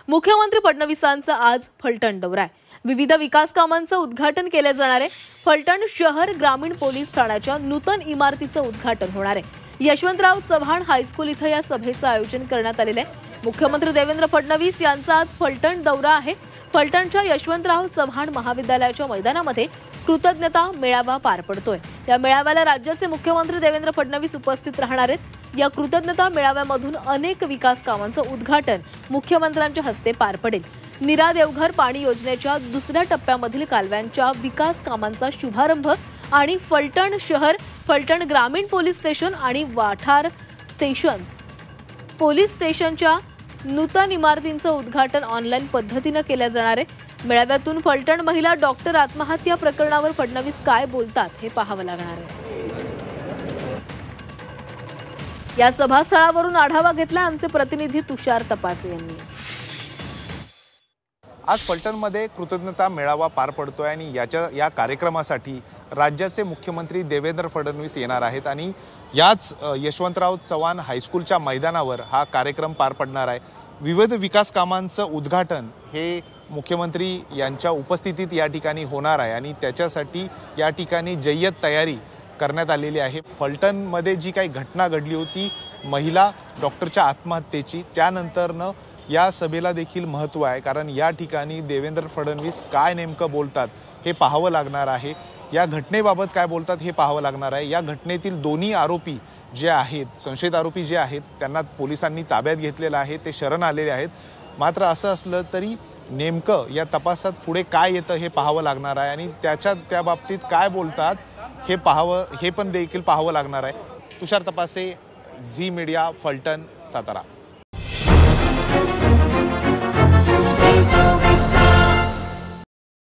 मुख्यमंत्री फडणवीसांचा आज फलटण दौरा आहे। विविध विकास कामांचं उद्घाटन केले जाणार आहे। फलटण शहर ग्रामीण पोलीस ठाण्याच्या नूतन इमारतीचं उद्घाटन होणार आहे। यशवंतराव चव्हाण हायस्कूल इथं या सभेचं आयोजन करण्यात आलेलं आहे। मुख्यमंत्री देवेंद्र फडणवीस यांचा आज फलटण दौरा आहे। फलटणच्या यशवंतराव चव्हाण महाविद्यालयाच्या मैदानामध्ये कृतज्ञता मेळावा पार पडतोय। या मेळाव्याला राज्याचे मुख्यमंत्री देवेंद्र फडणवीस उपस्थित राहणार आहेत। या कृतज्ञता मेळाव्यामधून अनेक विकास कामांचं उद्घाटन मुख्यमंत्र्यांच्या हस्ते पार पडेल। नीरा देवघर पाणी योजनेच्या दुसऱ्या टप्प्यामधील कालव्यांच्या विकास कामांचा शुभारंभ आणि फलटण शहर, फलटण ग्रामीण पोलीस स्टेशन आणि वाठार स्टेशन पोलीस स्टेशनच्या नूतन इमारतींचं उद्घाटन ऑनलाईन पद्धतीने केले जाणार आहे। मेळाव्यातून फलटण महिला डॉक्टर आत्महत्या प्रकरणावर फडणवीस काय बोलतात हे पाहावं लागणार आहे। या सभास्थळावरून आढावा घेतला आमचे प्रतिनिधी तुषार तपासे यांनी। आज फलटणमध्ये कृतज्ञता मेळावा पार पडतोय आणि या कार्यक्रमासाठी राज्याचे मुख्यमंत्री देवेंद्र फडणवीस येणार आहेत आणि याच यशवंतराव चव्हाण हायस्कूलच्या मैदानावर हा कार्यक्रम पार पडणार आहे। विविध विकास कामांचं उद्घाटन हे मुख्यमंत्री यांच्या उपस्थितीत या ठिकाणी होणार आहे आणि त्याच्यासाठी या ठिकाणी जय्यत तयारी करण्यात आलेली आहे। फलटणमध्ये जी काही घटना घडली होती महिला डॉक्टरच्या आत्महत्येची, त्यानंतरनं या सभेला देखील महत्त्व आहे, कारण या ठिकाणी देवेंद्र फडणवीस काय नेमकं बोलतात हे पाहावं लागणार आहे। या घटनेबाबत काय बोलतात हे पाहावं लागणार आहे। या घटनेतील दोन्ही आरोपी जे आहेत, संशयित आरोपी जे आहेत, त्यांना पोलिसांनी ताब्यात घेतलेलं आहे, ते शरण आलेले आहेत। मात्र असं असलं तरी नेमकं या तपासात पुढे काय येतं हे पाहावं लागणार आहे आणि त्या बाबतीत काय बोलतात हे पण देखील पाहावं लागणार आहे। तुषार तपासे, झी मीडिया, फलटण, सातारा।